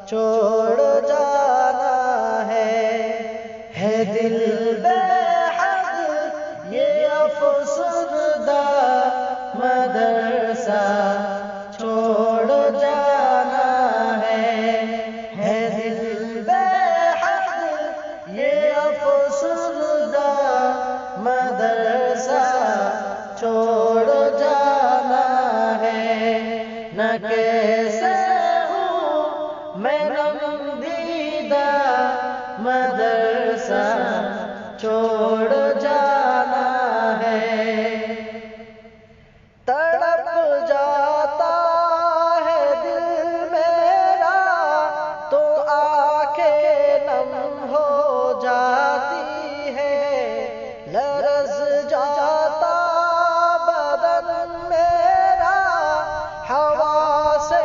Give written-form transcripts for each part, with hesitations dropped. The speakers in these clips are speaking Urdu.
چھوڑ جانا ہے دل بے حد یہ افسردہ مدرسہ چھوڑ جانا ہے دل بے حد یہ افسردہ مدرسہ چھوڑ جانا ہے نہ کیسے ہوں میں نم دیدہ مدرسہ چھوڑ جانا ہے تڑپ جاتا ہے دل میرا تو آنکھیں نم ہو جاتی ہے لرز جاتا بدن میرا ہوا سے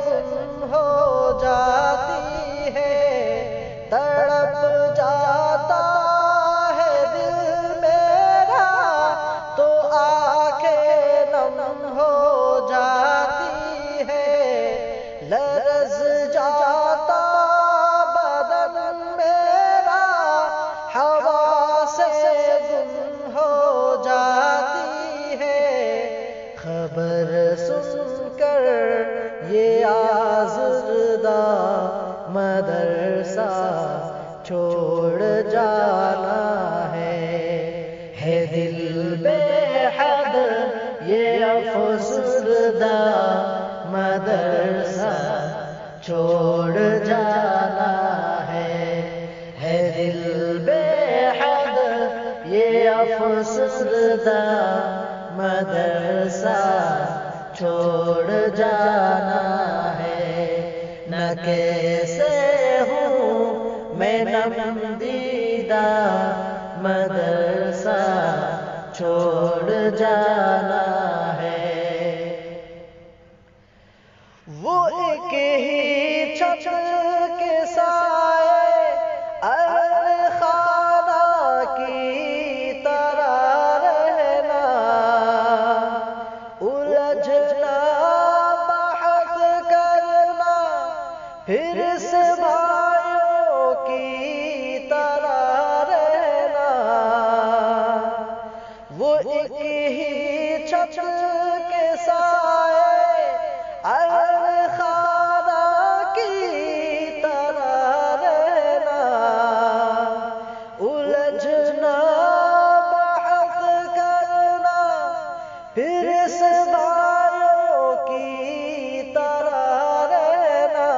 گم ہو جاتی ہے تڑپ جاتا ہے دل میرا تو آنکھیں نم ہو جاتی ہے لرز جاتا بدن میرا ہوا سے گم ہو جاتی ہے خبر سن کر یہ آزردہ مدرسہ چھوڑ جانا ہے دل بے حد یہ افسردہ مدرسہ چھوڑ جانا ہے دل بے حد یہ افسردہ مدرسہ چھوڑ جانا ہے نہ کیسے ہوں میں نم دیدہ مدرسہ چھوڑ جانا ہے وہ ایک ہی چھت کے سائے خانہ کی طرح رہنا الجھنا بحث کرنا پھر سے بھائیوں کی طرح رہنا وہ ایک ہی چھت کے سائے خانہ کی طرح رہنا الجھنا بحث کرنا پھر سے بھائیوں کی طرح رہنا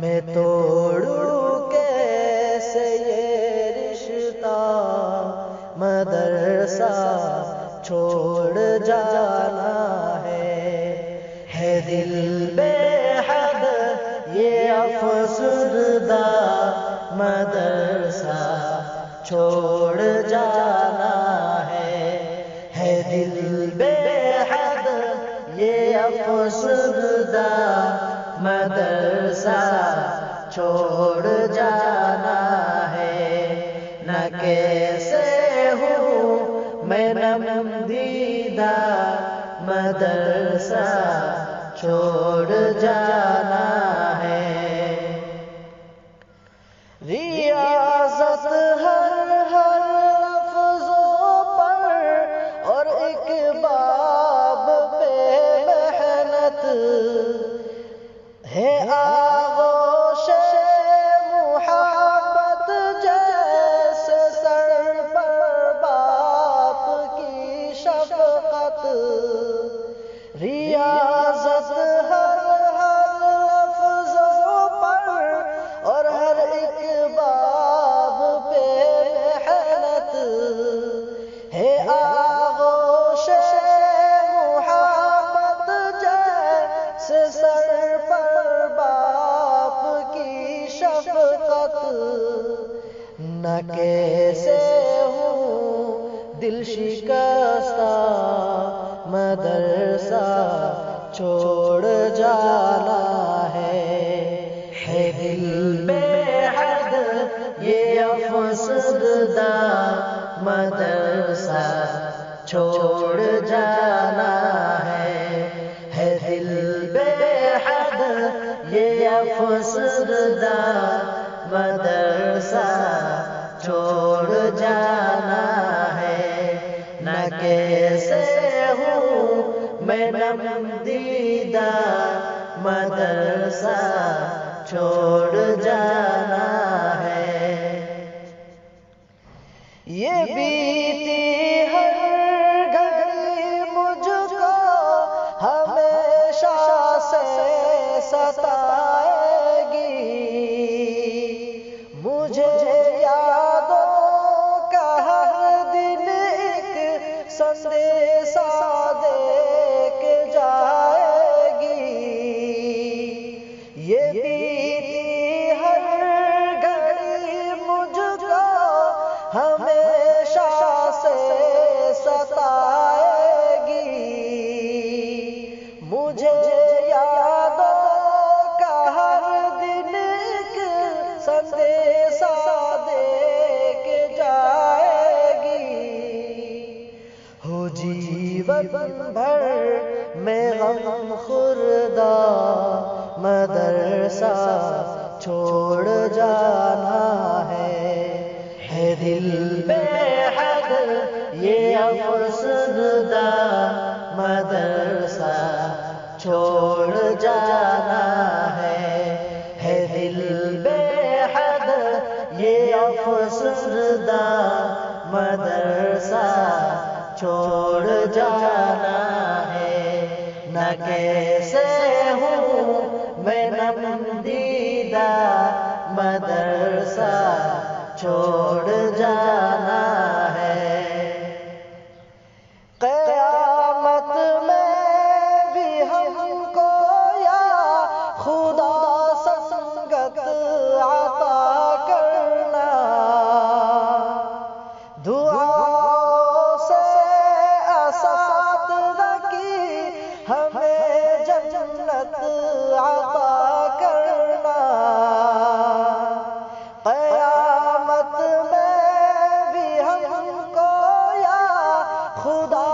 میں توڑوں کیسے یہ رشتہ مدرسہ چھوڑ جانا ہے دل بے حد یہ افسردہ مدرسہ چھوڑ جانا ہے دل بے حد یہ افسردہ مدرسہ چھوڑ جانا ہے نہ کیسے ہوں میں نم دیدہ مدرسہ چھوڑ جانا ہے ریاضت ہر لفظوں پر اور ایک باب پہ محنت ہے آغوش محبت جیسے سر پر باپ کی شفقت ریاضت ہر لفظوں پر اور ہر ایک باب پہ محنت ہے آغوش محبت جیسے سر پر باپ کی شفقت نہ کیسے ہوں دل شکستہ مدرسہ چھوڑ جانا ہے دل بے حد یہ افسردہ مدرسہ چھوڑ جانا ہے دل بے حد یہ افسردہ مدرسہ چھوڑ جانا ہے، نہ کیسے ہوں میں نم دیدہ مدرسہ چھوڑ جانا ہے۔ یہ بیتی ہر گھڑی مجھ کو ہمیشہ سے ستائے گی، مجھے یادوں کا ہر دن ایک سندیسہ دے کے جائے گی۔ یہ بیتی ہر گھڑی مجھ کو ہمیشہ سے ستائے گی، مجھے یادوں کا ہر دن ایک سندیسہ دے کے جائے گی۔ ہو جیون بھر میں غم خوردہ مدرسہ چھوڑ جانا ہے دل بے حد یہ افسردہ مدرسہ چھوڑ جانا ہے دل بے حد یہ افسردہ مدرسہ چھوڑ جانا ہے، نہ کیسے ہوں میں نم دیدہ مدرسہ چھوڑ جانا ہے۔ قیامت میں بھی ہم کو یا خدا سنگت عطا کرنا، دعاؤں سے اساتذہ کی ہمیں جنت عطا کرنا۔ قیامت میں بھی ہم کو یا خدا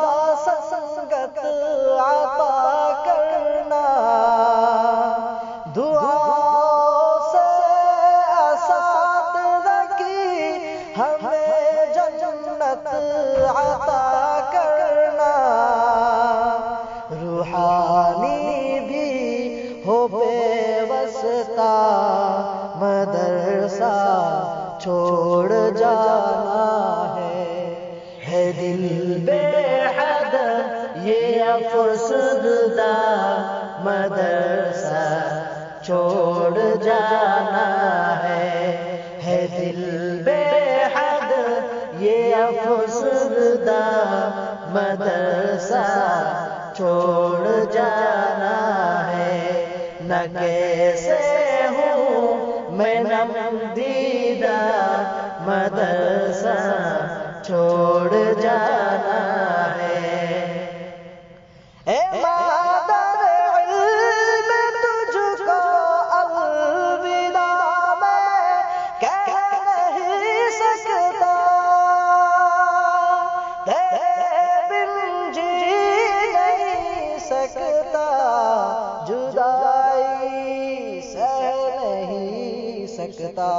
سنگت عطا کرنا، دعاؤں سے اساتذہ کی ہمیں جنت عطا کرنا۔ روحانی بھی ہو بے واسطہ مدرسہ چھوڑ جانا ہے دل بے حد یہ افسردہ مدرسہ چھوڑ جانا ہے دل بے حد یہ افسردہ مدرسہ چھوڑ جانا ہے، نہ کیسے ہوں میں نم دیدہ مدرسہ چھوڑ جانا ہے۔ اے مادر علم تجھ کو الوداع میں کہہ نہیں سکتا، تیرے بن جی نہیں سکتا، جدائی سہ نہیں سکتا۔